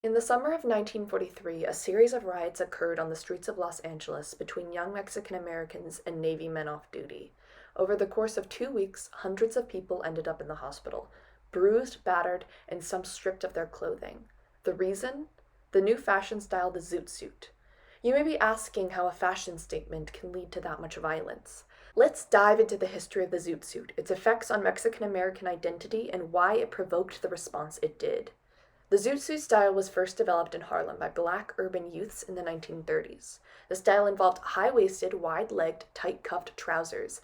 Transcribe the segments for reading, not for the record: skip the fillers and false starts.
In the summer of 1943, a series of riots occurred on the streets of Los Angeles between young Mexican Americans and Navy men off duty. Over the course of 2 weeks, hundreds of people ended up in the hospital, bruised, battered, and some stripped of their clothing. The reason? The new fashion style, the Zoot suit. You may be asking how a fashion statement can lead to that much violence. Let's dive into the history of the Zoot suit, its effects on Mexican American identity, and why it provoked the response it did. The Zoot suit style was first developed in Harlem by black urban youths in the 1930s. The style involved high-waisted, wide-legged, tight-cuffed trousers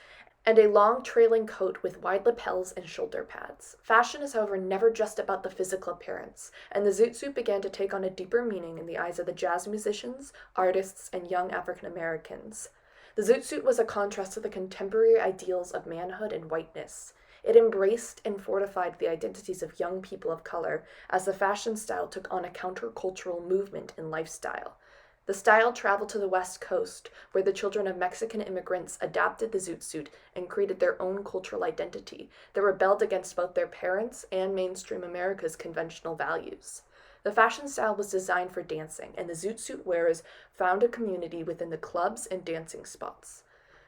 and a long trailing coat with wide lapels and shoulder pads. Fashion is, however, never just about the physical appearance, and the Zoot suit began to take on a deeper meaning in the eyes of the jazz musicians, artists, and young African Americans. The Zoot suit was a contrast to the contemporary ideals of manhood and whiteness. It embraced and fortified the identities of young people of color as the fashion style took on a countercultural movement and lifestyle. The style traveled to the West Coast, where the children of Mexican immigrants adapted the Zoot suit and created their own cultural identity that rebelled against both their parents' and mainstream America's conventional values. The fashion style was designed for dancing, and the Zoot suit wearers found a community within the clubs and dancing spots.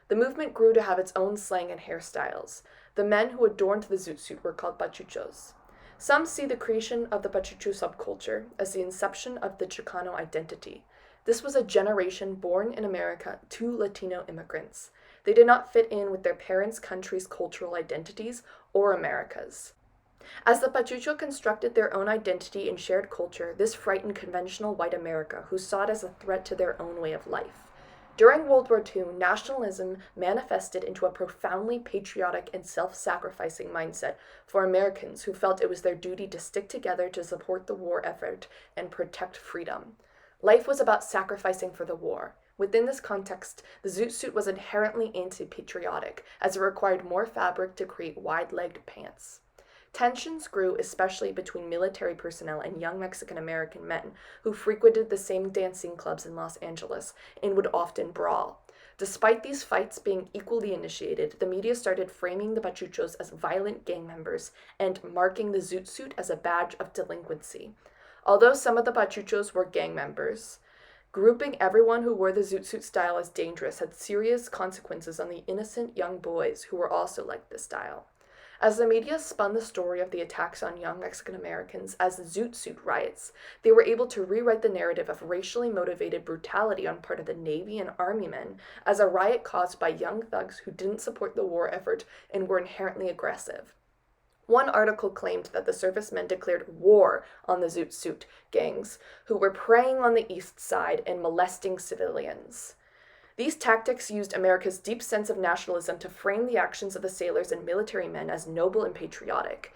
The movement grew to have its own slang and hairstyles. The men who adorned the Zoot suit were called pachuchos. Some see the creation of the pachucho subculture as the inception of the Chicano identity. This was a generation born in America to Latino immigrants. They did not fit in with their parents' country's cultural identities or America's. As the Pachucho constructed their own identity and shared culture, this frightened conventional white America, who saw it as a threat to their own way of life. During World War II, nationalism manifested into a profoundly patriotic and self-sacrificing mindset for Americans who felt it was their duty to stick together to support the war effort and protect freedom. Life was about sacrificing for the war. Within this context, the Zoot suit was inherently anti-patriotic, as it required more fabric to create wide-legged pants. Tensions grew especially between military personnel and young Mexican American men who frequented the same dancing clubs in Los Angeles and would often brawl. Despite these fights being equally initiated, the media started framing the pachuchos as violent gang members and marking the Zoot suit as a badge of delinquency. Although some of the pachuchos were gang members, grouping everyone who wore the Zoot suit style as dangerous had serious consequences on the innocent young boys who were also like this style. As the media spun the story of the attacks on young Mexican Americans as the Zoot suit riots, they were able to rewrite the narrative of racially motivated brutality on part of the Navy and Army men as a riot caused by young thugs who didn't support the war effort and were inherently aggressive. One article claimed that the servicemen declared war on the Zoot suit gangs, who were preying on the East Side and molesting civilians. These tactics used America's deep sense of nationalism to frame the actions of the sailors and military men as noble and patriotic.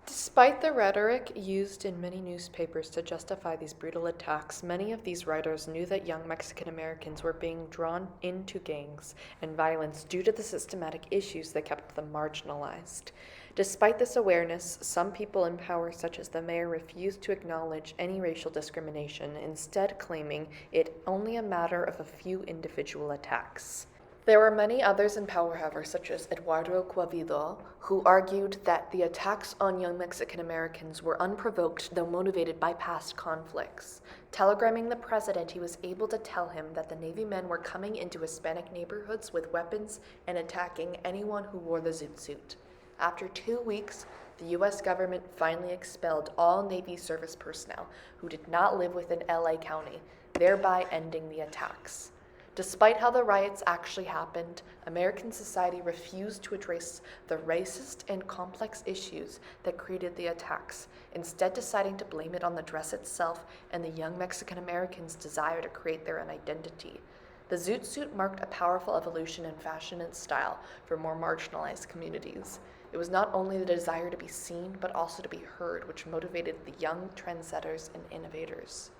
Despite the rhetoric used in many newspapers to justify these brutal attacks, many of these writers knew that young Mexican Americans were being drawn into gangs and violence due to the systematic issues that kept them marginalized. Despite this awareness, some people in power, such as the mayor, refused to acknowledge any racial discrimination, instead claiming it only a matter of a few individual attacks. There were many others in power, however, such as Eduardo Coavido, who argued that the attacks on young Mexican Americans were unprovoked, though motivated by past conflicts. Telegramming the president, he was able to tell him that the Navy men were coming into Hispanic neighborhoods with weapons and attacking anyone who wore the Zoot suit. After 2 weeks, the U.S. government finally expelled all Navy service personnel who did not live within LA County, thereby ending the attacks. Despite how the riots actually happened, American society refused to address the racist and complex issues that created the attacks, instead deciding to blame it on the dress itself and the young Mexican Americans' desire to create their own identity. The Zoot suit marked a powerful evolution in fashion and style for more marginalized communities. It was not only the desire to be seen, but also to be heard, which motivated the young trendsetters and innovators.